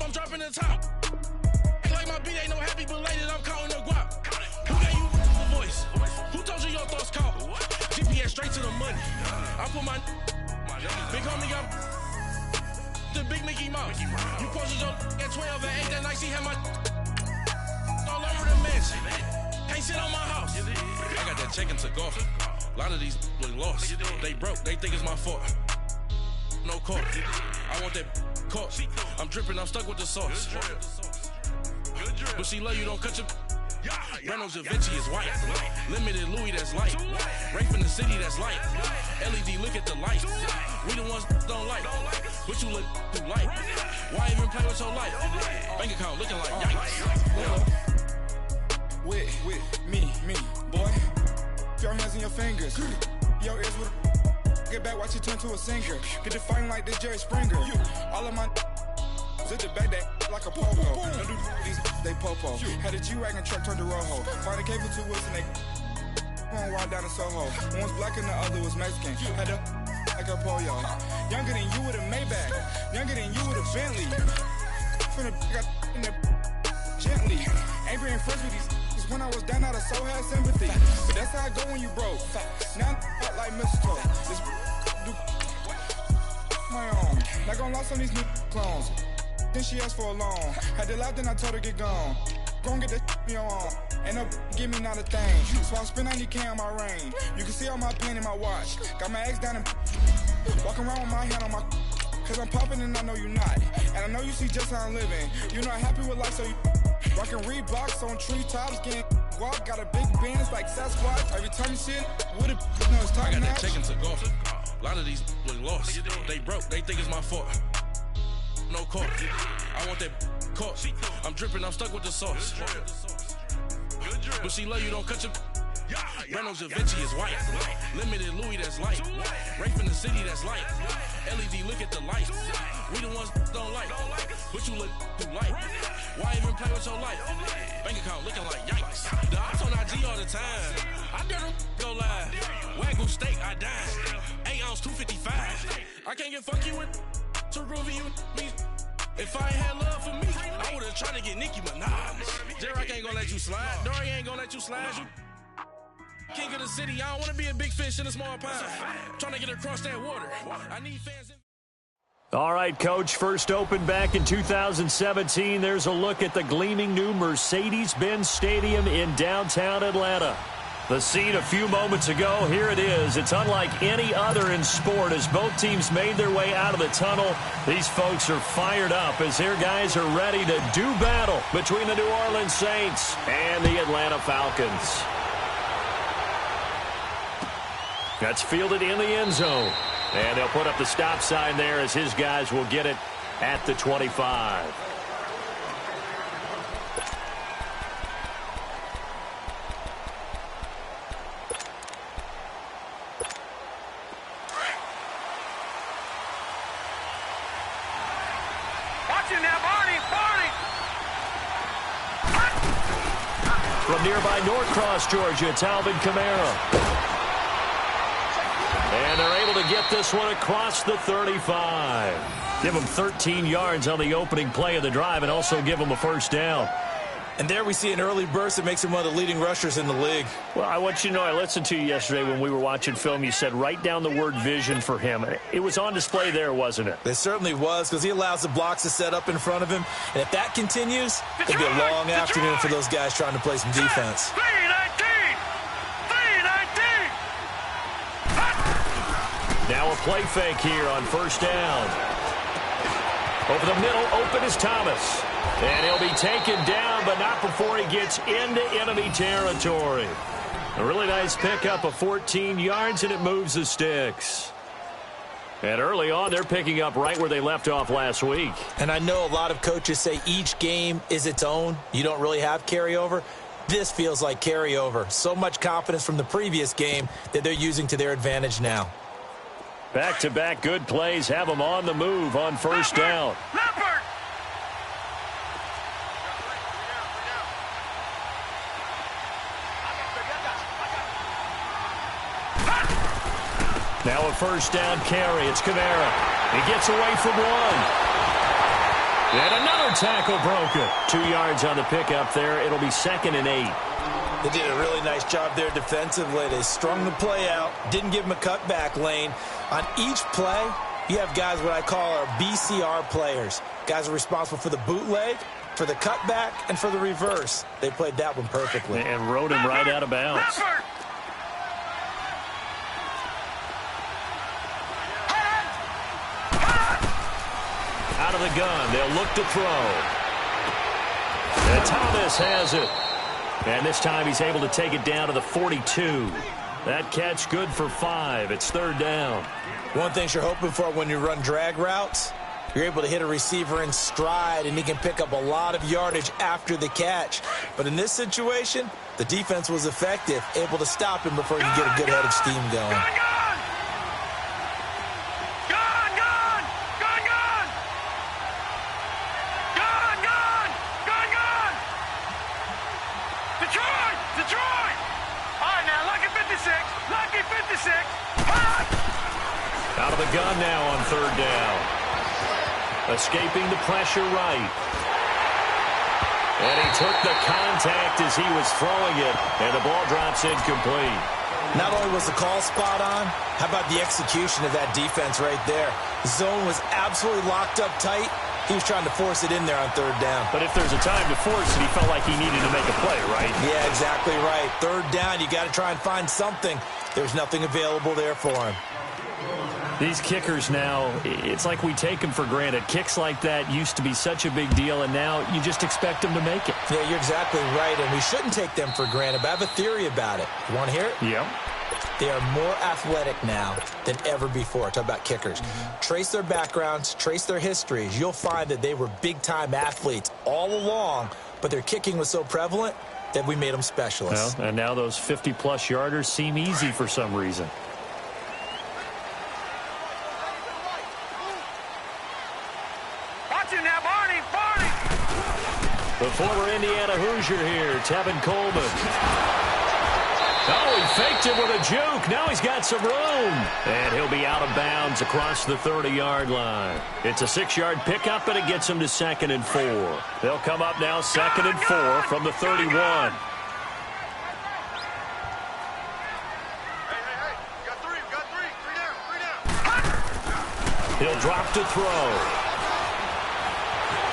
I'm dropping the top. Act like my beat ain't no happy belated, I'm counting the guap. Who gave you the voice? Who told you your thoughts count? GPS straight to the money. I put my big homie got the big Mickey Mouse. You posted your at 12 and 8 that night, she had my all over the mansion. Can't sit on my house. I got that check into golf. A lot of these look lost. They broke, they think it's my fault. No court. I want that court. I'm dripping, I'm stuck with the sauce. But she love you, don't cut your. Reynolds Da Vinci is white. Limited Louis, that's light. Rape in the city, that's light. LED, look at the light. We the ones don't like. But you look too light. Why even play with your life? Bank account looking like yikes. With me, boy. Your hands in your fingers. Your ears with get back, watch you turn to a singer. Get the fighting like this Jerry Springer. All of my sit the back that like a popo. Don't do these they popo. Had a G-Wagon truck turned to Rojo. Find a cable 2 wheels and they going wild down in Soho. One was black and the other was Mexican. Had a like a pollo. Younger than you with a Maybach. Younger than you with a Bentley. From the got in the gently. Ain't being friends with these. When I was down, I so had sympathy. But that's how I go when you broke. Now I'm like mistletoe. This do my own. Not gonna lost on these new clones. Then she asked for a loan. Had to laugh, then I told her get gone. Gon' get that me on. Ain't no give me not a thing. So I spend 90K on my range. You can see all my pain in my watch. Got my ex down and walking around with my hand on my. Cause I'm popping and I know you not. And I know you see just how I'm living. You're not happy with life, so you rockin' Reeboks on treetops, getting guap. Got a big Benz like Sasquatch. Every time you see it, with it, you know it's time. I got that check into golf. A lot of these look lost. They broke, they think it's my fault. No court. I want that court. I'm dripping, I'm stuck with the sauce. But she love you, don't cut your. Reynolds Da Vinci is white. Limited Louis, that's light. Rape in the city, that's light. LED, look at the light. We the ones don't like. But you look too light. Why even play with your life? Bank account looking like yikes. The ops on IG all the time. I dare them go live. Wagyu steak, I dine. 8 ounce, 255. I can't get funky with too groovy you me. If I ain't had love for me, I would've tried to get Nicki Minaj. Derek ain't gonna let you slide. Dory ain't gonna let you slide. You king of the city, I don't wanna be a big fish in a small pond. Trying to get across that water. I need fans. All right, Coach, first opened back in 2017. There's a look at the gleaming new Mercedes-Benz Stadium in downtown Atlanta. The scene a few moments ago, here it is. It's unlike any other in sport as both teams made their way out of the tunnel. These folks are fired up as their guys are ready to do battle between the New Orleans Saints and the Atlanta Falcons. That's fielded in the end zone. And they'll put up the stop sign there as his guys will get it at the 25. From nearby Norcross, Georgia, it's Alvin Kamara. And they're able to get this one across the 35. Give them 13 yards on the opening play of the drive and also give them a first down. And there we see an early burst that makes him one of the leading rushers in the league. Well, I want you to know, I listened to you yesterday when we were watching film. You said write down the word vision for him. It was on display there, wasn't it? It certainly was, because he allows the blocks to set up in front of him. And if that continues, it'll be a long afternoon for those guys trying to play some defense. Now a play fake here on first down. Over the middle, open is Thomas. And he'll be taken down, but not before he gets into enemy territory. A really nice pickup of 14 yards, and it moves the sticks. And early on, they're picking up right where they left off last week. And I know a lot of coaches say each game is its own. You don't really have carryover. This feels like carryover. So much confidence from the previous game that they're using to their advantage now. Back-to-back good plays have them on the move on first down. Now a first down carry. It's Kamara. He gets away from one. And another tackle broken. 2 yards on the pickup there. It'll be 2nd and 8. They did a really nice job there defensively. They strung the play out, didn't give him a cutback lane. On each play, you have guys what I call our BCR players. Guys are responsible for the bootleg, for the cutback, and for the reverse. They played that one perfectly. And rode him right out of bounds. Out of the gun, they'll look to throw. And Thomas has it. And this time he's able to take it down to the 42. That catch good for 5. It's 3rd down. One thing you're hoping for when you run drag routes, you're able to hit a receiver in stride, and he can pick up a lot of yardage after the catch. But in this situation, the defense was effective, able to stop him before he could get a good head of steam going. Out of the gun now on 3rd down. Escaping the pressure right. And he took the contact as he was throwing it, and the ball drops incomplete. Not only was the call spot on, how about the execution of that defense right there? Zone was absolutely locked up tight. He was trying to force it in there on 3rd down. But if there's a time to force it, he felt like he needed to make a play, right? Yeah, exactly right. 3rd down, you got to try and find something. There's nothing available there for him. These kickers now, it's like we take them for granted. Kicks like that used to be such a big deal, and now you just expect them to make it. Yeah, you're exactly right, and we shouldn't take them for granted, but I have a theory about it. You want to hear it? Yeah. They are more athletic now than ever before. Talk about kickers. Trace their backgrounds, trace their histories. You'll find that they were big-time athletes all along, but their kicking was so prevalent that we made them specialists. Well, and now those 50-plus yarders seem easy for some reason. The former Indiana Hoosier here, Tevin Coleman. Oh, he faked it with a juke. Now he's got some room. And he'll be out of bounds across the 30-yard line. It's a 6-yard pickup, and it gets him to 2nd and 4. They'll come up now 2nd and 4 from the 31. Hey, you got 3, you got 3 down. He'll drop to throw.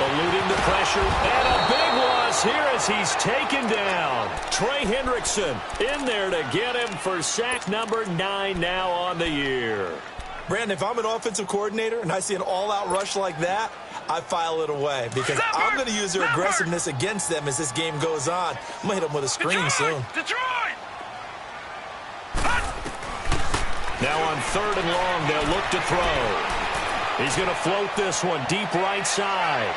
Eluding the pressure, and a big loss here as he's taken down. Trey Hendrickson in there to get him for sack number 9 now on the year. Brandon, if I'm an offensive coordinator and I see an all-out rush like that, I file it away because I'm going to use their aggressiveness against them as this game goes on. I'm going to hit them with a screen soon. Detroit! Now on 3rd and long, they'll look to throw. He's going to float this one deep right side.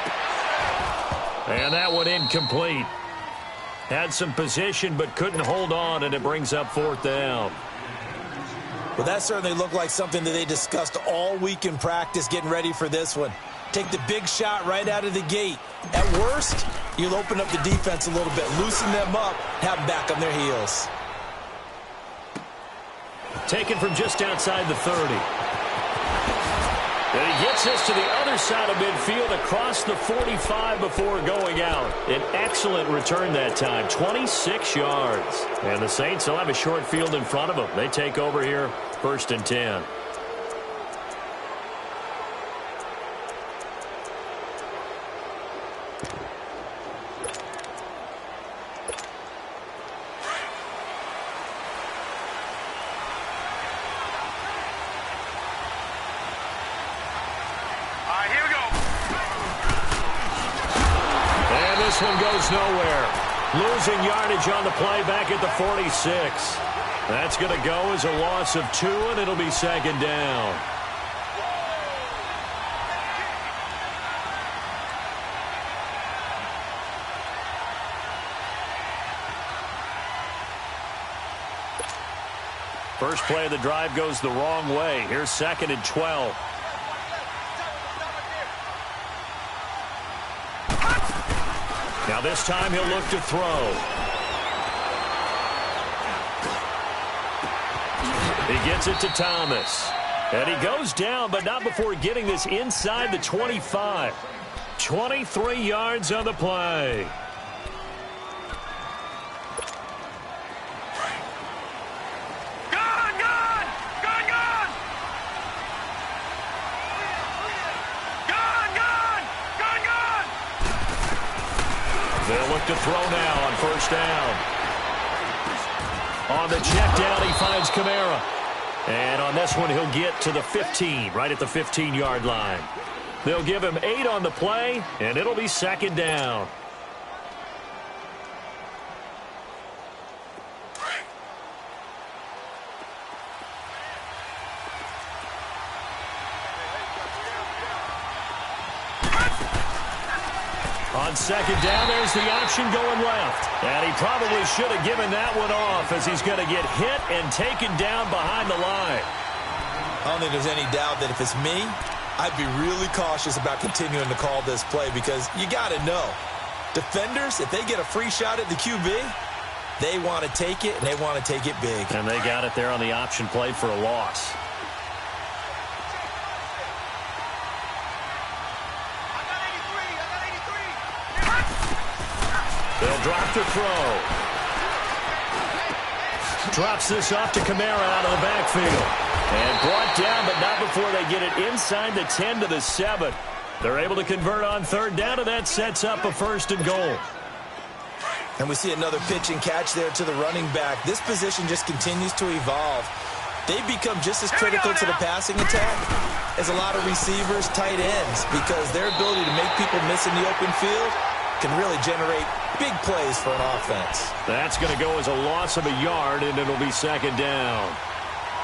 And that one incomplete. Had some position but couldn't hold on, and it brings up 4th down. Well, that certainly looked like something that they discussed all week in practice getting ready for this one. Take the big shot right out of the gate. At worst, you'll open up the defense a little bit, loosen them up, have them back on their heels. Taken from just outside the 30. And he gets this to the other side of midfield across the 45 before going out. An excellent return that time, 26 yards. And the Saints will have a short field in front of them. They take over here, 1st and 10. This one goes nowhere. Losing yardage on the play back at the 46. That's going to go as a loss of 2, and it'll be 2nd down. First play of the drive goes the wrong way. Here's 2nd and 12. Now this time he'll look to throw. He gets it to Thomas. And he goes down, but not before getting this inside the 25. 23 yards on the play. They'll look to throw now on first down. On the check down, he finds Kamara. And on this one, he'll get to the 15, right at the 15-yard line. They'll give him 8 on the play, and it'll be second down. On second down, there's the option going left. And he probably should have given that one off as he's going to get hit and taken down behind the line. I don't think there's any doubt that if it's me, I'd be really cautious about continuing to call this play because you got to know, defenders, if they get a free shot at the QB, they want to take it, and they want to take it big. And they got it there on the option play for a loss. They'll drop the throw. Drops this off to Kamara out of the backfield. And brought down, but not before they get it inside the 10 to the 7. They're able to convert on third down, and that sets up a first and goal. And we see another pitch and catch there to the running back. This position just continues to evolve. They become just as critical to the passing attack as a lot of receivers, tight ends, because their ability to make people miss in the open field can really generate big plays for an offense. That's going to go as a loss of a yard, and it'll be second down.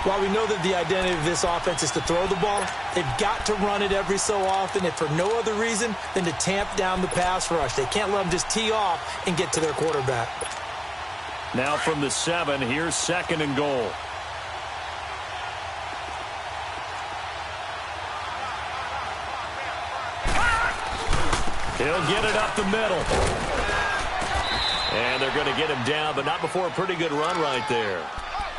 While we know that the identity of this offense is to throw the ball, they've got to run it every so often, if for no other reason than to tamp down the pass rush. They can't let them just tee off and get to their quarterback. Now from the 7, here's second and goal. He'll get it up the middle. And they're going to get him down, but not before a pretty good run right there.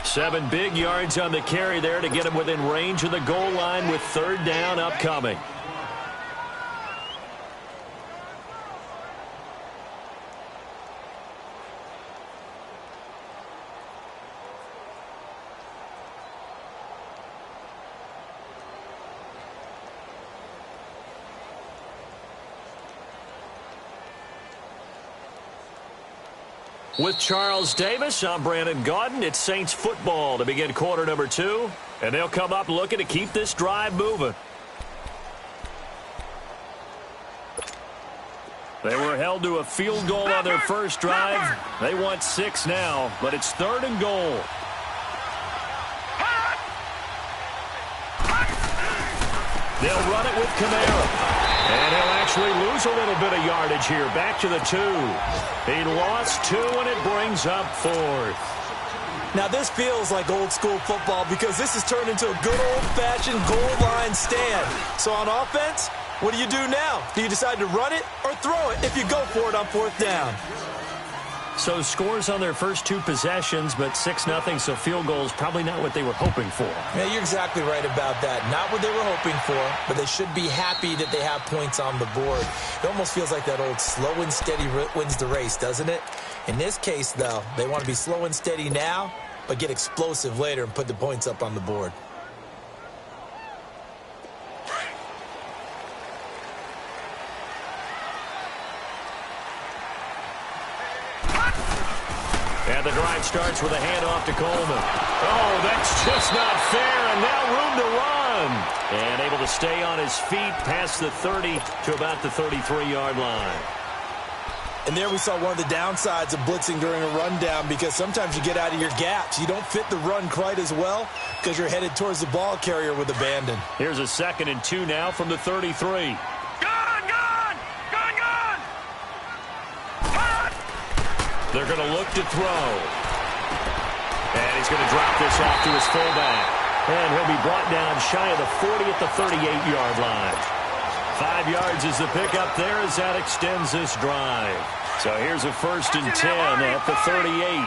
7 big yards on the carry there to get him within range of the goal line with third down upcoming. With Charles Davis, I'm Brandon Gaudin. It's Saints football to begin quarter number 2. And they'll come up looking to keep this drive moving. They were held to a field goal on their first drive. They want 6 now, but it's third and goal. They'll run it with Kamara. And he'll actually lose a little bit of yardage here. Back to the 2. He lost 2, and it brings up 4th. Now, this feels like old-school football because this has turned into a good old-fashioned goal line stand. So on offense, what do you do now? Do you decide to run it or throw it if you go for it on 4th down? So scores on their first 2 possessions, but 6-0, so field goal is probably not what they were hoping for. Yeah, you're exactly right about that. Not what they were hoping for, but they should be happy that they have points on the board. It almost feels like that old slow and steady wins the race, doesn't it? In this case, though, they want to be slow and steady now, but get explosive later and put the points up on the board. And the drive starts with a handoff to Coleman. Oh, that's just not fair, and now room to run. And able to stay on his feet past the 30 to about the 33-yard line. And there we saw one of the downsides of blitzing during a rundown because sometimes you get out of your gaps. You don't fit the run quite as well because you're headed towards the ball carrier with abandon. Here's a 2nd and 2 now from the 33. They're going to look to throw. And he's going to drop this off to his fullback. And he'll be brought down shy of the 40 at the 38-yard line. 5 yards is the pickup there as that extends this drive. So here's a 1st and 10 at the 38.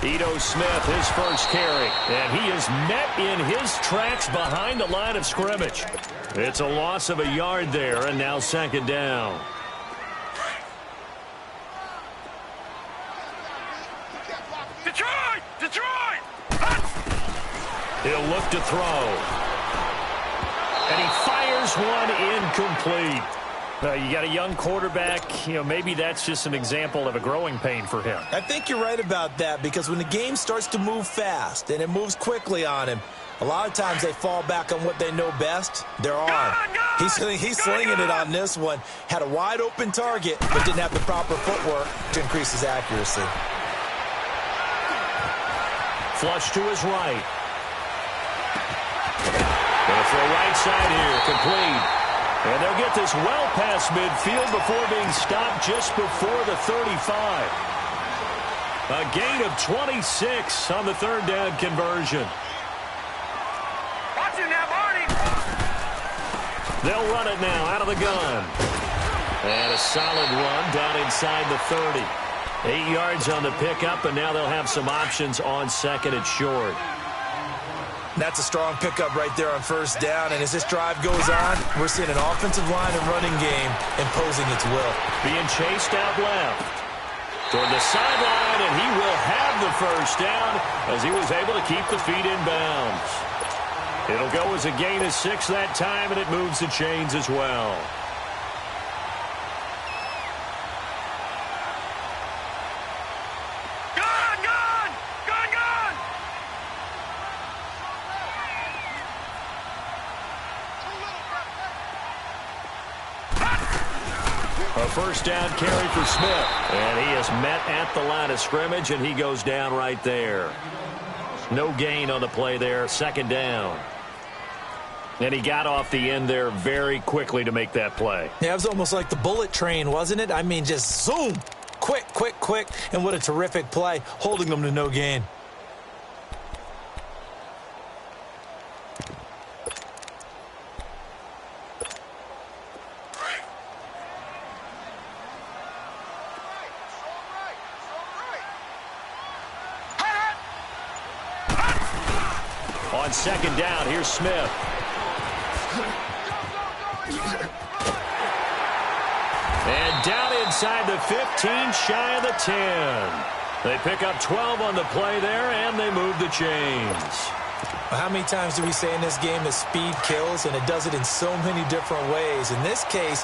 Ito Smith, his first carry. And he is met in his tracks behind the line of scrimmage. It's a loss of a yard there, and now second down. Detroit! He'll look to throw. And he fires one incomplete. You got a young quarterback. Maybe that's just an example of a growing pain for him. I think you're right about that, because when the game starts to move fast and it moves quickly on him, a lot of times they fall back on what they know best, their arm. He's slinging it on this one. Had a wide open target, but didn't have the proper footwork to increase his accuracy. Flush to his right. Going for a right side here, complete. And they'll get this well past midfield before being stopped just before the 35. A gain of 26 on the third down conversion. Watch it now, Marty. They'll run it now out of the gun. And a solid run down inside the 30. 8 yards on the pickup, and now they'll have some options on second and short. That's a strong pickup right there on first down, and as this drive goes on, we're seeing an offensive line and running game imposing its will. Being chased out left toward the sideline, and he will have the first down as he was able to keep the feet in bounds. It'll go as a gain of 6 that time, and it moves the chains as well. A first down carry for Smith. And he is met at the line of scrimmage, and he goes down right there. No gain on the play there. Second down. And he got off the end there very quickly to make that play. Yeah, it was almost like the bullet train, wasn't it? I mean, just zoom. Quick, quick, quick. And what a terrific play, holding them to no gain. On second down, here's Smith. And down inside the 15, shy of the 10. They pick up 12 on the play there, and they move the chains. How many times do we say in this game that speed kills, and it does it in so many different ways? In this case,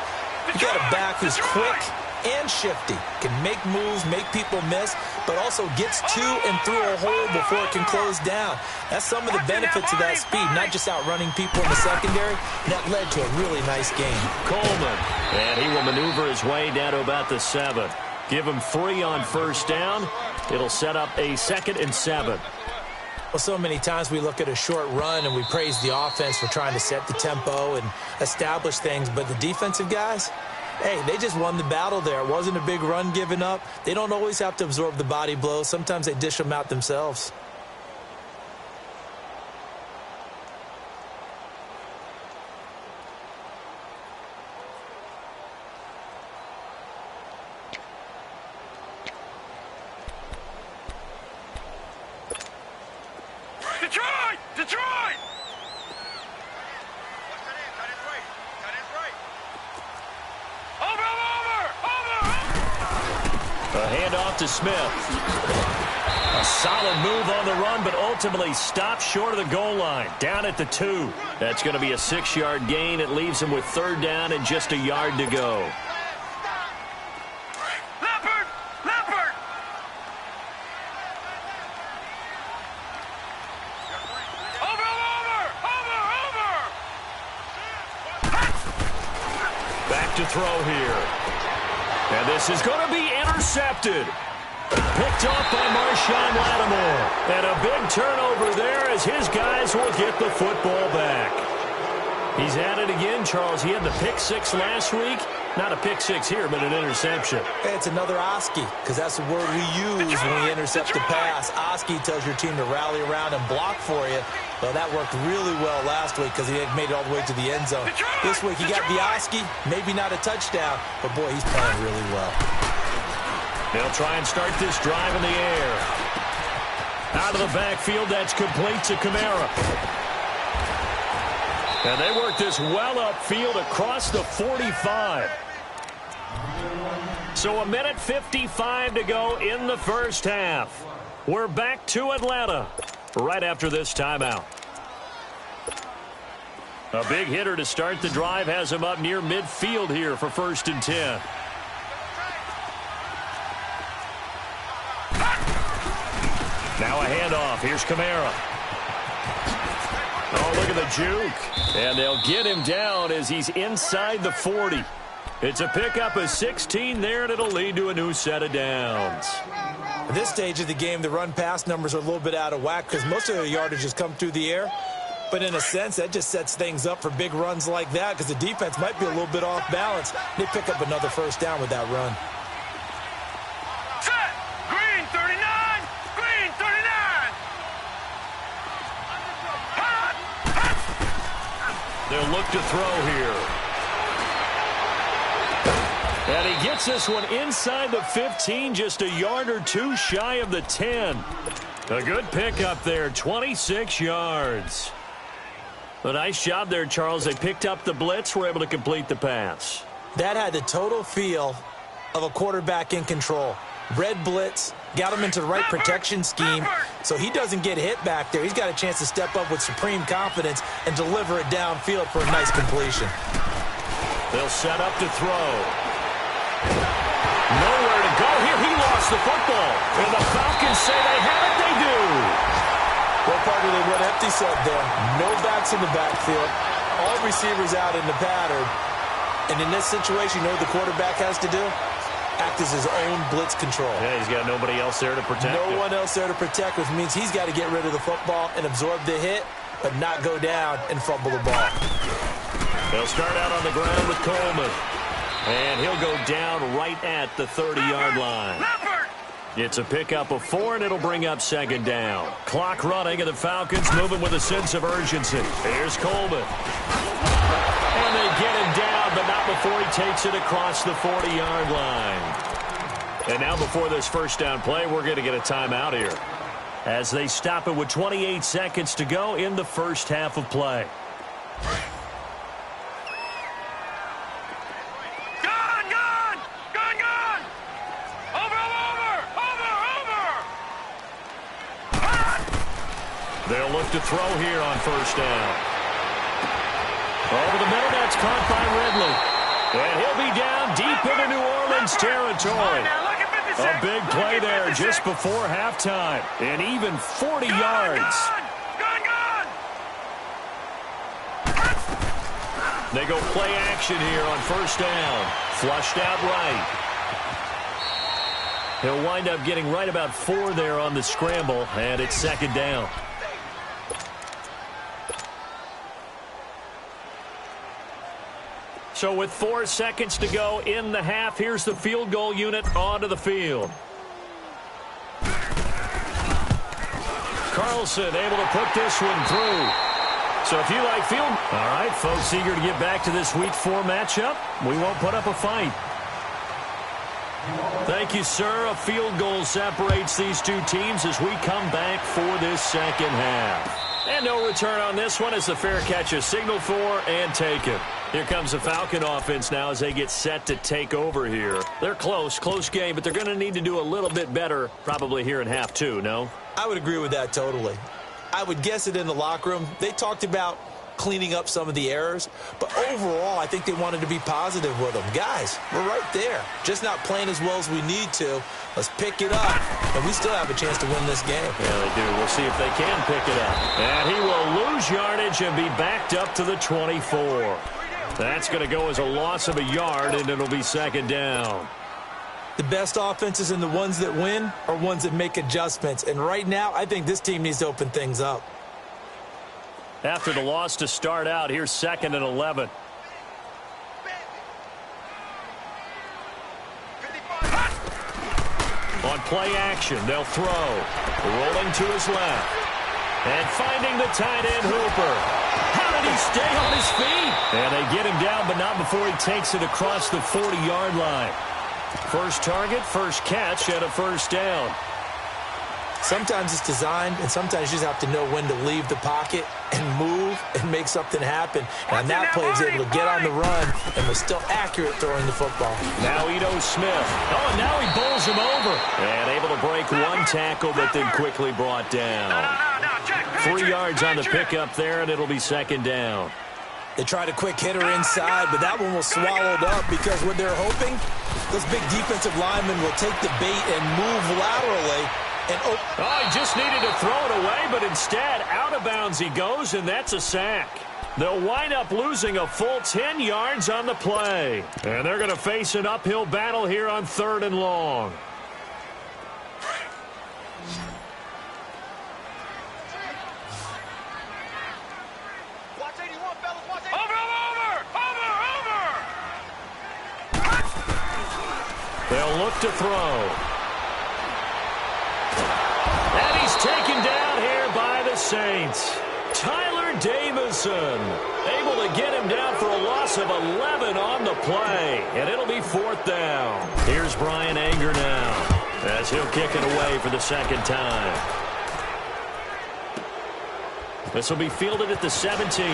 you got a back who's quick and shifty, can make moves, make people miss, but also gets to and through a hole before it can close down. That's some of the benefits of that speed, not just outrunning people in the secondary. That led to a really nice game. Coleman, and he will maneuver his way down to about the 7. Give him 3 on first down. It'll set up a 2nd and 7. Well, so many times we look at a short run and we praise the offense for trying to set the tempo and establish things, but the defensive guys, hey, they just won the battle there. It wasn't a big run given up. They don't always have to absorb the body blows. Sometimes they dish them out themselves. Detroit! A handoff to Smith. A solid move on the run, but ultimately stopped short of the goal line. Down at the 2. That's going to be a 6-yard gain. It leaves him with third down and just a yard to go. Leopard! Over! Back to throw here. And this is going to be intercepted. Picked off by Marshawn Lattimore. And a big turnover there as his guys will get the football back. He's at it again, Charles. He had the pick 6 last week. Not a pick 6 here, but an interception. Hey, it's another Oski, because that's the word we use when we intercept a pass. Oski tells your team to rally around and block for you. Well, that worked really well last week because he had made it all the way to the end zone. This week, he got the Oski, maybe not a touchdown, but boy, he's playing really well. They'll try and start this drive in the air. Out of the backfield, that's complete to Kamara. And they work this well upfield across the 45. So 1:55 to go in the first half. We're back to Atlanta right after this timeout. A big hitter to start the drive has him up near midfield here for 1st and 10. Now a handoff. Here's Kamara. Oh, look at the juke. And they'll get him down as he's inside the 40. It's a pickup of 16 there, and it'll lead to a new set of downs. At this stage of the game, the run-pass numbers are a little bit out of whack because most of their yardage has come through the air. But in a sense, that just sets things up for big runs like that because the defense might be a little bit off balance. They pick up another first down with that run. Set! Green 39! Green 39! They'll look to throw here. And he gets this one inside the 15, just a yard or two shy of the 10. A good pickup there, 26 yards. A nice job there, Charles. They picked up the blitz, were able to complete the pass. That had the total feel of a quarterback in control. Red blitz, got him into the right protection scheme, so he doesn't get hit back there. He's got a chance to step up with supreme confidence and deliver it downfield for a nice completion. They'll set up to throw. Nowhere to go here. He lost the football. And the Falcons say they have it. They do. Well, Parker, they went empty set there. No backs in the backfield. All receivers out in the pattern. And in this situation, you know what the quarterback has to do? Act as his own blitz control. Yeah, he's got nobody else there to protect him. No one else there to protect, which means he's got to get rid of the football and absorb the hit, but not go down and fumble the ball. They'll start out on the ground with Coleman. And he'll go down right at the 30-yard line. It's a pickup of 4, and it'll bring up 2nd down. Clock running, and the Falcons moving with a sense of urgency. Here's Coleman. And they get him down, but not before he takes it across the 40-yard line. And now before this first down play, we're going to get a timeout here, as they stop it with 28 seconds to go in the first half of play. They'll look to throw here on 1st down. Over the middle, that's caught by Ridley. And he'll be down deep into New Orleans territory. A big play there just before halftime. And even 40 yards. They go play action here on 1st down. Flushed out right. He'll wind up getting right about 4 there on the scramble. And it's 2nd down. So with 4 seconds to go in the half, here's the field goal unit onto the field. Carlson able to put this one through. So if you like field... All right, folks, eager to get back to this Week 4 matchup. We won't put up a fight. Thank you, sir. A field goal separates these two teams as we come back for this second half. And no return on this one as the fair catch is signaled for and taken. Here comes the Falcon offense now as they get set to take over here. They're close game, but they're going to need to do a little bit better probably here in half 2, no? I would agree with that totally. I would guess it in the locker room. They talked about cleaning up some of the errors, but overall, I think they wanted to be positive with them. Guys, we're right there. Just not playing as well as we need to. Let's pick it up, and we still have a chance to win this game. Yeah, they do. We'll see if they can pick it up. And he will lose yardage and be backed up to the 24. That's going to go as a loss of a yard, and it'll be 2nd down. The best offenses and the ones that win are ones that make adjustments. And right now, I think this team needs to open things up. After the loss to start out, here's 2nd and 11. On play action, they'll throw. Rolling to his left. And finding the tight end, Hooper. How did he stay on his feet? And they get him down, but not before he takes it across the 40-yard line. First target, first catch, and a 1st down. Sometimes it's designed, and sometimes you just have to know when to leave the pocket and move and make something happen. And on that play, he was able to get on the run and was still accurate throwing the football. Now Ito Smith. Oh, and now he bowls him over. And able to break one tackle, but then quickly brought down. 3 yards on the pickup there, and it'll be second down. They tried a quick hitter inside, but that one was swallowed up because what they're hoping, those big defensive linemen will take the bait and move laterally. Oh, he just needed to throw it away, but instead, out of bounds he goes, and that's a sack. They'll wind up losing a full 10 yards on the play. And they're going to face an uphill battle here on 3rd and long. Watch 81, fellas. Watch 81. Over. They'll look to throw. And he's taken down here by the Saints. Tyler Davison able to get him down for a loss of 11 on the play. And it'll be 4th down. Here's Brian Anger now as he'll kick it away for the second time. This will be fielded at the 17.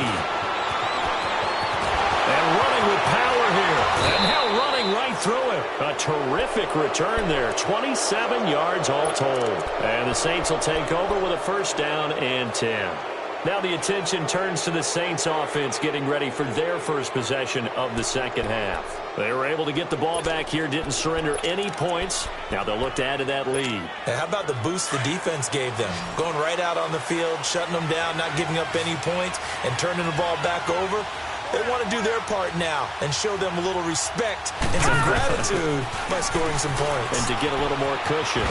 And running with power here. And now running right through it. A terrific return there. 27 yards all told. And the Saints will take over with a 1st down and 10. Now the attention turns to the Saints offense getting ready for their first possession of the second half. They were able to get the ball back here, didn't surrender any points. Now they'll look to add to that lead. How about the boost the defense gave them? Going right out on the field, shutting them down, not giving up any points, and turning the ball back over. They want to do their part now and show them a little respect and some gratitude by scoring some points. And to get a little more cushion.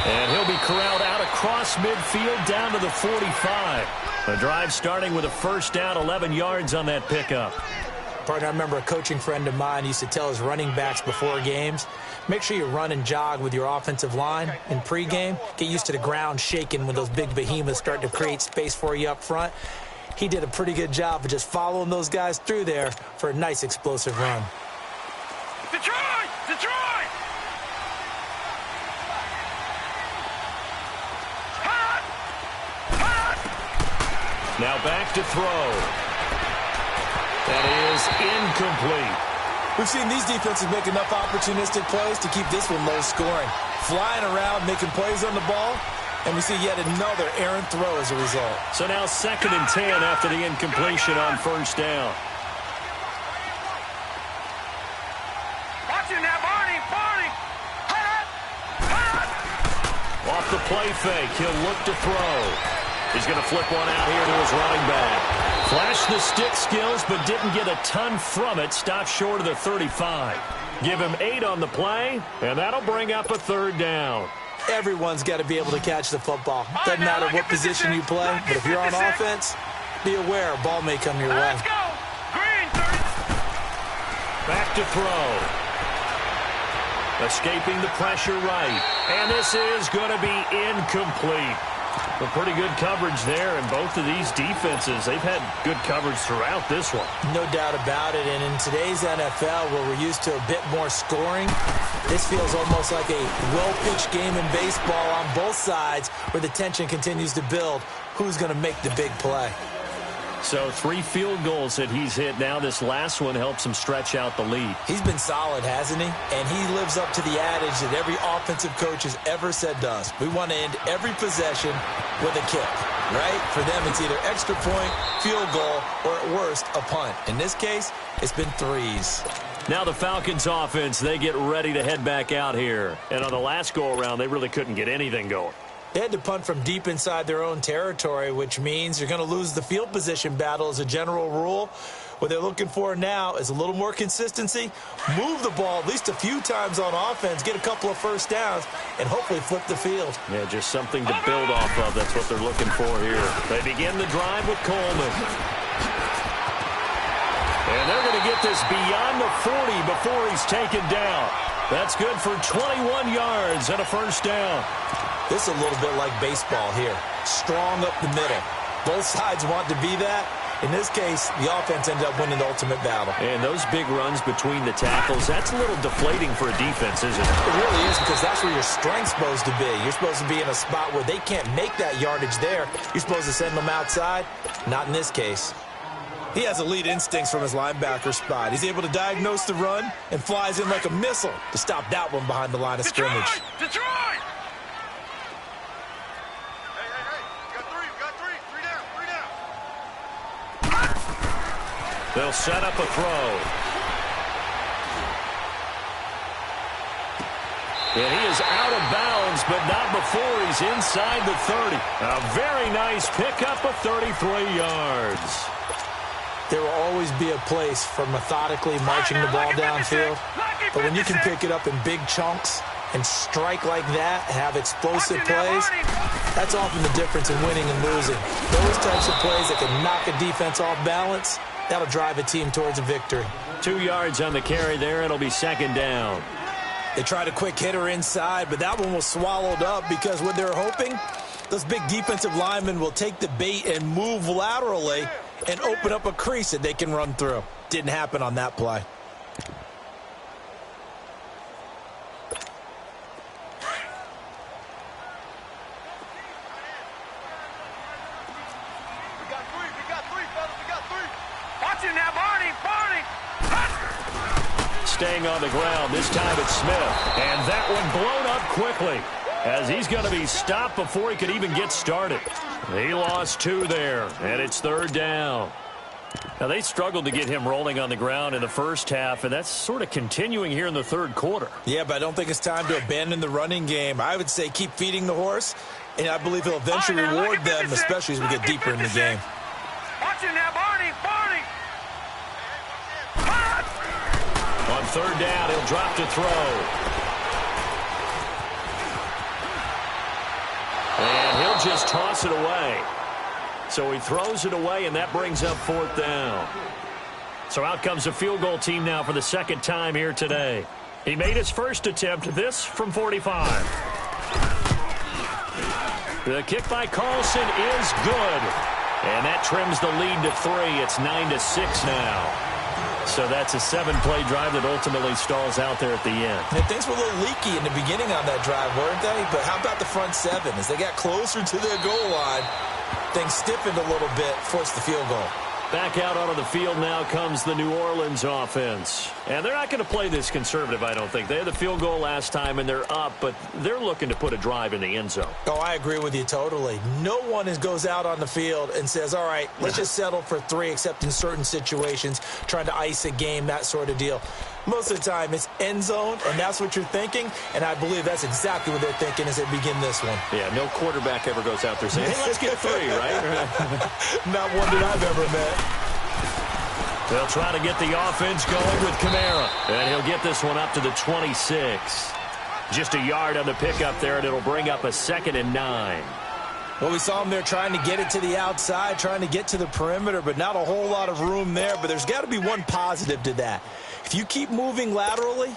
And he'll be corralled out across midfield down to the 45. The drive starting with a 1st down, 11 yards on that pickup. Partner, I remember a coaching friend of mine used to tell his running backs before games, make sure you run and jog with your offensive line in pregame. Get used to the ground shaking when those big behemoths start to create space for you up front. He did a pretty good job of just following those guys through there for a nice explosive run. Detroit! Detroit! Hot! Hot! Now back to throw. That is incomplete. We've seen these defenses make enough opportunistic plays to keep this one low scoring. Flying around, making plays on the ball. And we see yet another errant throw as a result. So now 2nd and 10 after the incompletion on 1st down. Watch it now, Barney! Barney! Hot! Hot! Off the play fake, he'll look to throw. He's going to flip one out here to his running back. Flashed the stick skills, but didn't get a ton from it. Stopped short of the 35. Give him 8 on the play, and that'll bring up a 3rd down. Everyone's got to be able to catch the football. Doesn't matter what position you play, but if you're on offense, be aware a ball may come your way. Let's go! Green, 30. Back to throw. Escaping the pressure right. And this is going to be incomplete. But pretty good coverage there, and both of these defenses, they've had good coverage throughout this one. No doubt about it, and in today's NFL, where we're used to a bit more scoring, this feels almost like a well-pitched game in baseball on both sides where the tension continues to build. Who's going to make the big play? So 3 field goals that he's hit now. This last one helps him stretch out the lead. He's been solid, hasn't he? And he lives up to the adage that every offensive coach has ever said to us. We want to end every possession with a kick, right? For them, it's either extra point, field goal, or at worst, a punt. In this case, it's been 3s. Now the Falcons offense, they get ready to head back out here. And on the last go-around, they really couldn't get anything going. They had to punt from deep inside their own territory, which means you're going to lose the field position battle as a general rule. What they're looking for now is a little more consistency, move the ball at least a few times on offense, get a couple of 1st downs, and hopefully flip the field. Yeah, just something to build off of. That's what they're looking for here. They begin the drive with Coleman. And they're going to get this beyond the 40 before he's taken down. That's good for 21 yards and a 1st down. This is a little bit like baseball here. Strong up the middle. Both sides want to be that. In this case, the offense ended up winning the ultimate battle. And those big runs between the tackles, that's a little deflating for a defense, isn't it? It really is, because that's where your strength's supposed to be. You're supposed to be in a spot where they can't make that yardage there. You're supposed to send them outside. Not in this case. He has elite instincts from his linebacker spot. He's able to diagnose the run and flies in like a missile to stop that one behind the line of scrimmage. Detroit! They'll set up a throw. And he is out of bounds, but not before he's inside the 30. A very nice pickup of 33 yards. There will always be a place for methodically marching the ball downfield. But when you can pick it up in big chunks and strike like that, have explosive plays, that's often the difference in winning and losing. Those types of plays that can knock a defense off balance, that'll drive a team towards a victory. 2 yards on the carry there. It'll be second down. They tried a quick hitter inside, but that one was swallowed up because what they're hoping, those big defensive linemen will take the bait and move laterally and open up a crease that they can run through. Didn't happen on that play. Staying on the ground. This time it's Smith. And that one blown up quickly as he's going to be stopped before he could even get started. He lost 2 there, and it's third down. Now, they struggled to get him rolling on the ground in the first half, and that's sort of continuing here in the third quarter. Yeah, but I don't think it's time to abandon the running game. I would say keep feeding the horse, and I believe he'll eventually reward them, especially as we get deeper in the game. Watch it now, Barney! On third down, he'll drop to throw. And he'll just toss it away. So he throws it away, and that brings up fourth down. So out comes a field goal team now for the second time here today. He made his first attempt, this from 45. The kick by Carlson is good. And that trims the lead to 3. It's 9-6 now. So that's a 7-play drive that ultimately stalls out there at the end. And things were a little leaky in the beginning on that drive, weren't they? But how about the front 7? As they got closer to their goal line, things stiffened a little bit, forced the field goal. Back out onto the field now comes the New Orleans offense. And they're not going to play this conservative, I don't think. They had the field goal last time, and they're up, but they're looking to put a drive in the end zone. Oh, I agree with you totally. No one goes out on the field and says, all right, let's just settle for 3, except in certain situations, trying to ice a game, that sort of deal. Most of the time, it's end zone, and that's what you're thinking, and I believe that's exactly what they're thinking as they begin this one. Yeah, no quarterback ever goes out there saying, hey, let's get 3, right? Not one that I've ever met. They'll try to get the offense going with Kamara, and he'll get this one up to the 26. Just a yard on the pickup there, and it'll bring up a 2nd and 9. Well, we saw him there trying to get it to the outside, trying to get to the perimeter, but not a whole lot of room there. But there's got to be one positive to that. If you keep moving laterally,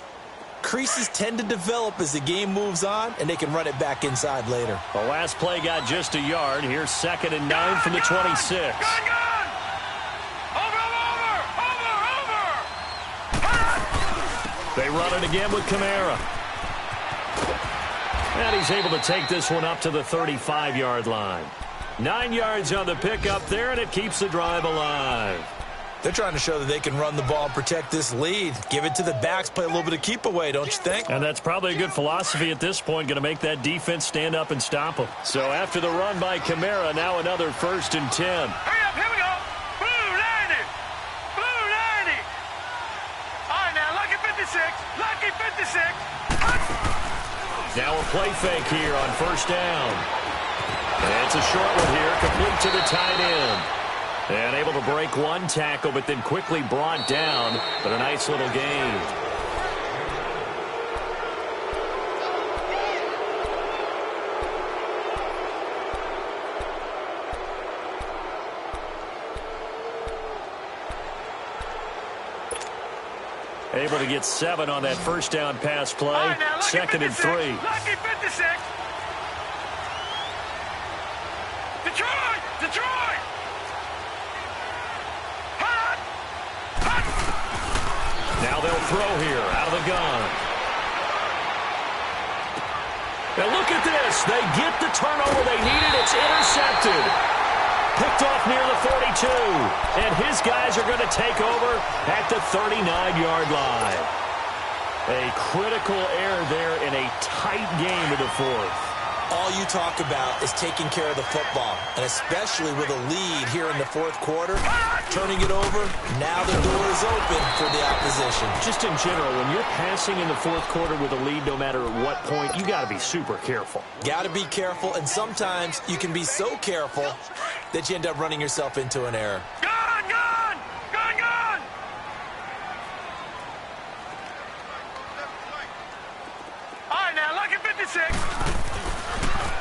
creases tend to develop as the game moves on, and they can run it back inside later. The last play got just a yard. Here's 2nd and 9 from the 26. They run it again with Kamara. And he's able to take this one up to the 35-yard line. 9 yards on the pickup there, and it keeps the drive alive. They're trying to show that they can run the ball and protect this lead. Give it to the backs, play a little bit of keep away, don't you think? And that's probably a good philosophy at this point, going to make that defense stand up and stop them. So after the run by Kamara, now another 1st and 10. Hurry up, here we go. Blue 90. Blue 90. All right, now, lucky 56. Lucky 56. Now a play fake here on 1st down. And it's a short one here, complete to the tight end. And able to break one tackle, but then quickly brought down. But a nice little gain. Able to get 7 on that 1st down pass play. Right, now, 2nd and 3. Lucky 56. Detroit! Detroit! throw here out of the gun. Now look at this. They get the turnover they needed. It's intercepted. Picked off near the 42. And his guys are going to take over at the 39-yard line. A critical error there in a tight game of the fourth. All you talk about is taking care of the football, and especially with a lead here in the fourth quarter, turning it over, now the door is open for the opposition. Just in general, when you're passing in the fourth quarter with a lead, no matter at what point, you got to be super careful. Got to be careful, and sometimes you can be so careful that you end up running yourself into an error. Gun, gun! Gun, gun! All right, now, lucky 56.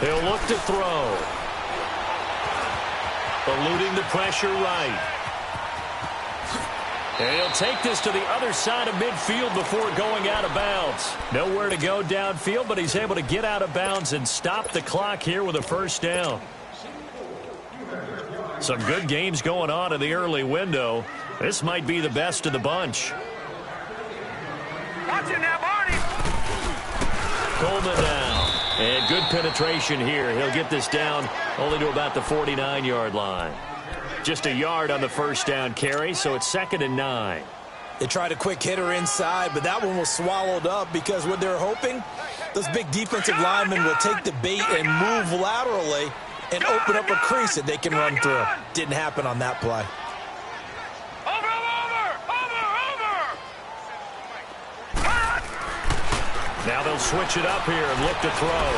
He'll look to throw. Eluding the pressure right. And he'll take this to the other side of midfield before going out of bounds. Nowhere to go downfield, but he's able to get out of bounds and stop the clock here with a first down. Some good games going on in the early window. This might be the best of the bunch. Watch it now, Barney. Coleman now. And good penetration here. He'll get this down only to about the 49-yard line. Just a yard on the first down carry, so it's 2nd and 9. They tried a quick hitter inside, but that one was swallowed up because what they're hoping, those big defensive linemen will take the bait and move laterally and open up a crease that they can run through. Didn't happen on that play. Now they'll switch it up here and look to throw.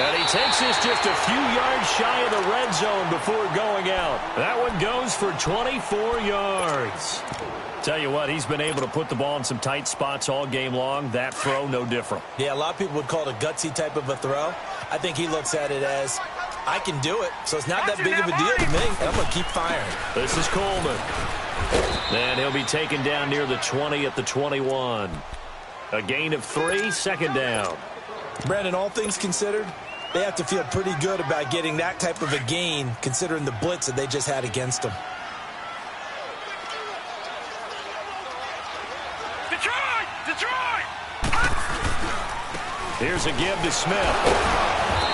And he takes this just a few yards shy of the red zone before going out. That one goes for 24 yards. Tell you what, he's been able to put the ball in some tight spots all game long. That throw, no different. Yeah, a lot of people would call it a gutsy type of a throw. I think he looks at it as, I can do it, so it's not that big of a deal to me, and I'm going to keep firing. This is Coleman. And he'll be taken down near the 20 at the 21. A gain of 3, 2nd down. Brandon, all things considered, they have to feel pretty good about getting that type of a gain considering the blitz that they just had against them. Detroit! Detroit! Here's a give to Smith.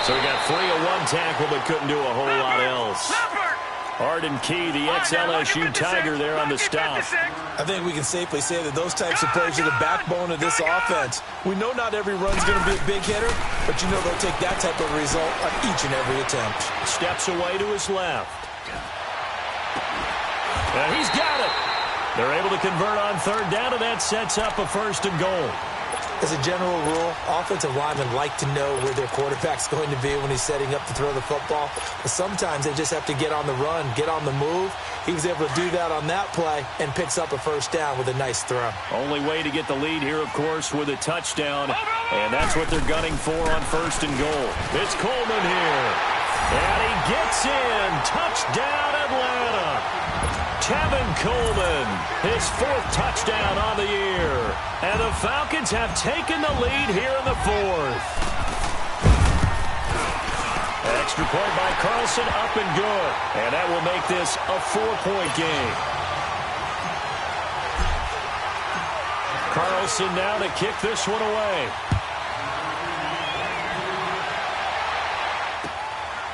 So he got 3 of 1 tackle but couldn't do a whole lot else. Arden Key, the ex-LSU Tiger there on the stop. I think we can safely say that those types of plays are the backbone of this offense. We know not every run's going to be a big hitter, but you know they'll take that type of result on each and every attempt. Steps away to his left. And he's got it. They're able to convert on 3rd down, and that sets up a 1st and goal. As a general rule, offensive linemen like to know where their quarterback's going to be when he's setting up to throw the football. But sometimes they just have to get on the run, get on the move. He was able to do that on that play and picks up a 1st down with a nice throw. Only way to get the lead here, of course, with a touchdown. And that's what they're gunning for on 1st and goal. It's Coleman here. And he gets in. Touchdown, Atlanta. Tevin Coleman, his 4th touchdown on the year. And the Falcons have taken the lead here in the 4th. Extra point by Carlson, up and good. And that will make this a 4-point game. Carlson now to kick this one away.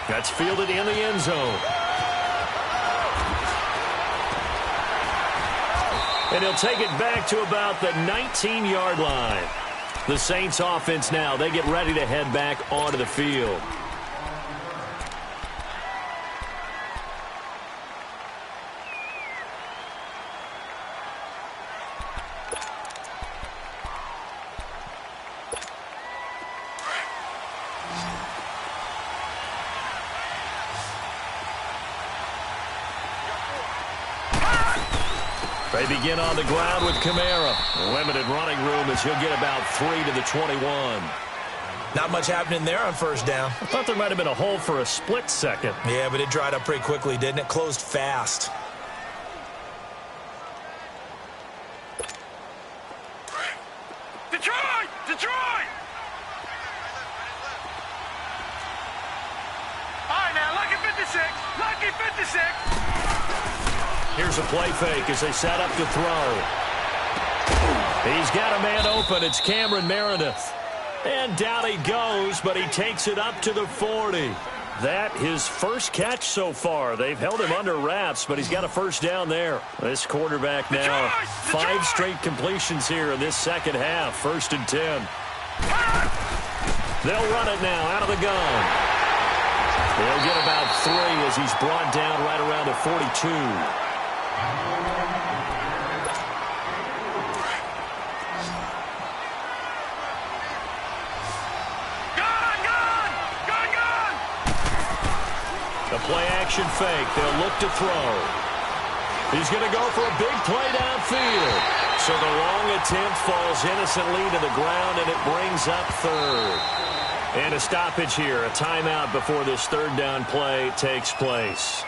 That's fielded in the end zone. And he'll take it back to about the 19-yard line. The Saints offense now, they get ready to head back onto the field. They begin on the ground with Kamara. Limited running room as he'll get about 3 to the 21. Not much happening there on 1st down. I thought there might have been a hole for a split second. Yeah, but it dried up pretty quickly, didn't it? Closed fast. Detroit! Detroit! All right, now, lucky 56. Lucky 56. Here's a play fake as they set up to throw. He's got a man open. It's Cameron Meredith. And down he goes, but he takes it up to the 40. That his first catch so far. They've held him under wraps, but he's got a first down there. This quarterback now, 5 straight completions here in this second half. 1st and 10. They'll run it now out of the gun. He'll get about 3 as he's brought down right around the 42. Play-action fake. They'll look to throw. He's going to go for a big play downfield. So the long attempt falls innocently to the ground, and it brings up 3rd. And a stoppage here, a timeout before this 3rd down play takes place.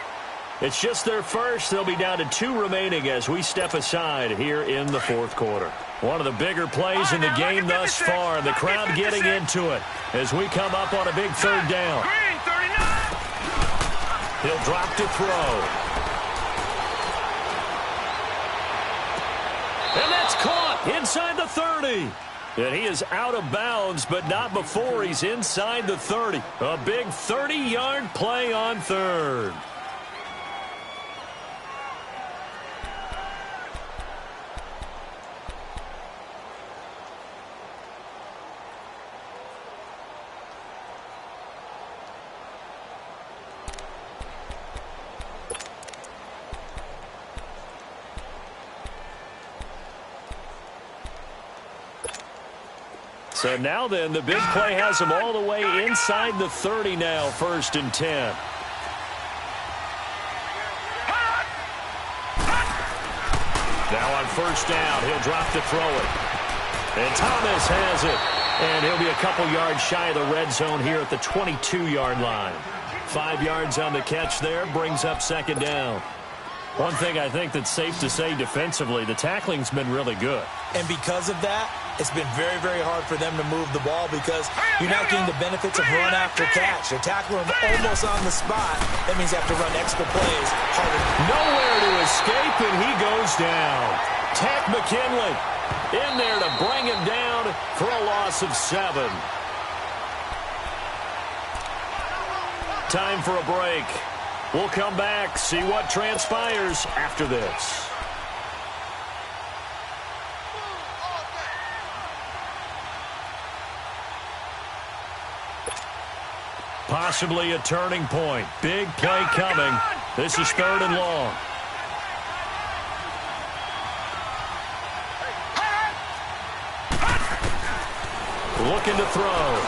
It's just their first. They'll be down to 2 remaining as we step aside here in the 4th quarter. One of the bigger plays in the game thus far. The crowd getting into it as we come up on a big 3rd down. He'll drop to throw. And that's caught inside the 30. And he is out of bounds, but not before he's inside the 30. A big 30-yard play on 3rd. So now then, the big play has him all the way inside the 30 now, 1st and 10. Now on 1st down, he'll drop to throw it. And Thomas has it. And he'll be a couple yards shy of the red zone here at the 22-yard line. 5 yards on the catch there, brings up 2nd down. One thing I think that's safe to say defensively, the tackling's been really good. And because of that, it's been very, very hard for them to move the ball because you're not getting the benefits of run after catch. They're tackling him almost on the spot. That means they have to run extra plays harder. Nowhere to escape, and he goes down. Tech McKinley in there to bring him down for a loss of 7. Time for a break. We'll come back, see what transpires after this. Possibly a turning point. Big play coming. This is 3rd and long. Looking to throw.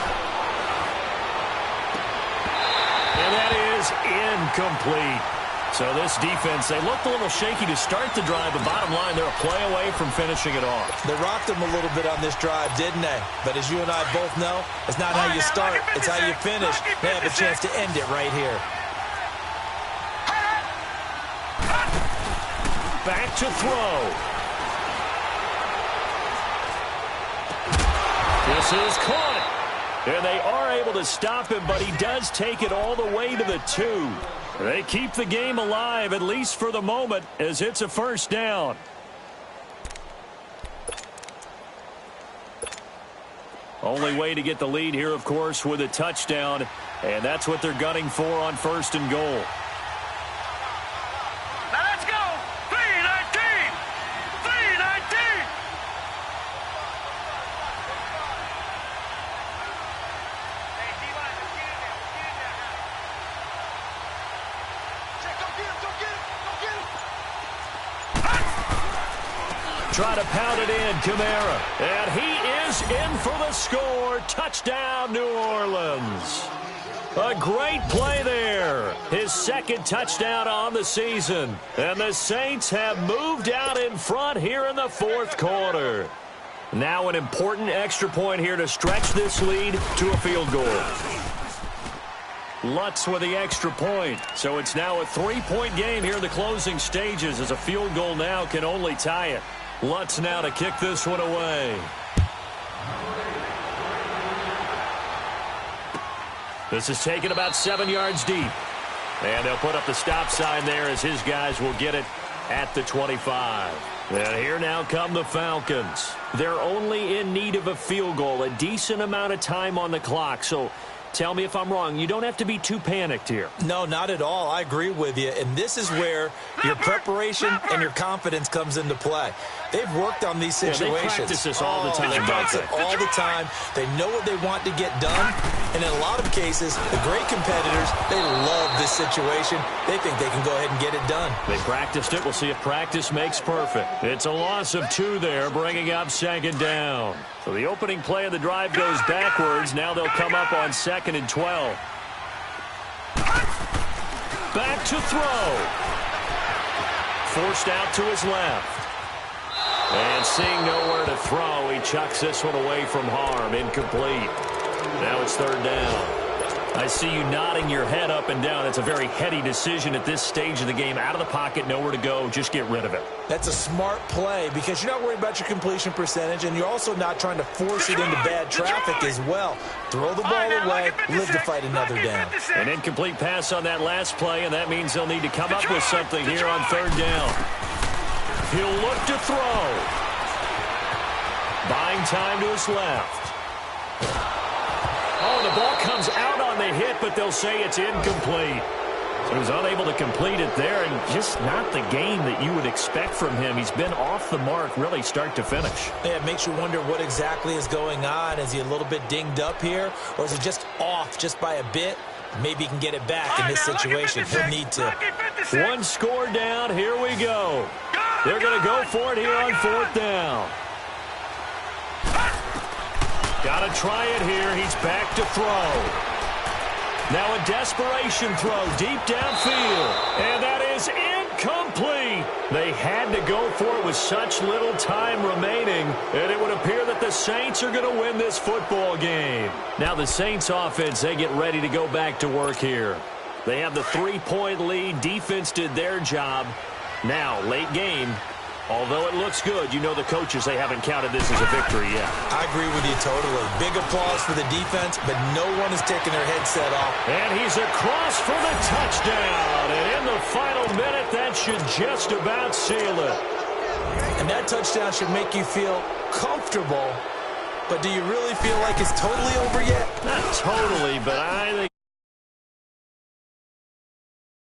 And that is incomplete. So this defense, they looked a little shaky to start the drive, but bottom line, they're a play away from finishing it off. They rocked them a little bit on this drive, didn't they? But as you and I both know, it's not how you start, it's how you finish. They have a chance to end it right here. Back to throw. This is caught. And they are able to stop him, but he does take it all the way to the 2. They keep the game alive, at least for the moment, as it's a 1st down. Only way to get the lead here, of course, with a touchdown, and that's what they're gunning for on 1st and goal. Now let's go! 3-19! 3-19! Try to pound it in, Kamara. And he is in for the score. Touchdown, New Orleans. A great play there. His 2nd touchdown on the season. And the Saints have moved out in front here in the 4th quarter. Now an important extra point here to stretch this lead to a field goal. Lutz with the extra point. So it's now a 3-point game here in the closing stages as a field goal now can only tie it. Lutz now to kick this one away. This is taken about 7 yards deep. And they'll put up the stop sign there as his guys will get it at the 25. And here now come the Falcons. They're only in need of a field goal, a decent amount of time on the clock. So tell me if I'm wrong. You don't have to be too panicked here. No, not at all. I agree with you. And this is where your preparation and your confidence comes into play. They've worked on these situations. They practice this all the time. They practice it all the time. They know what they want to get done. And in a lot of cases, the great competitors, they love this situation. They think they can go ahead and get it done. They practiced it. We'll see if practice makes perfect. It's a loss of 2 there, bringing up 2nd down. So the opening play of the drive goes backwards. Now they'll come up on 2nd and 12. Back to throw. Forced out to his left. And seeing nowhere to throw, he chucks this one away from harm. Incomplete. Now it's 3rd down. I see you nodding your head up and down. It's a very heady decision at this stage of the game. Out of the pocket, nowhere to go. Just get rid of it. That's a smart play because you're not worried about your completion percentage, and you're also not trying to force it into bad traffic as well. Throw the ball away, live to fight another down. An incomplete pass on that last play, and that means they'll need to come up with something here on 3rd down. He'll look to throw. Buying time to his left. Oh, the ball comes out on the hit, but they'll say it's incomplete. So he's unable to complete it there, and just not the game that you would expect from him. He's been off the mark, really, start to finish. Yeah, it makes you wonder what exactly is going on. Is he a little bit dinged up here, or is it just off just by a bit? Maybe he can get it back in this situation. He'll need to. 1 score down. Here we go. They're going to go for it here on 4th down. Got to try it here. He's back to throw. Now a desperation throw deep downfield. And that is incomplete. They had to go for it with such little time remaining. And it would appear that the Saints are going to win this football game. Now the Saints offense, they get ready to go back to work here. They have the 3-point lead. Defense did their job. Now, late game. Although it looks good, you know the coaches, they haven't counted this as a victory yet. I agree with you totally. Big applause for the defense, but no one is taking their headset off. And he's across for the touchdown. And in the final minute, that should just about seal it. And that touchdown should make you feel comfortable. But do you really feel like it's totally over yet? Not totally, but I think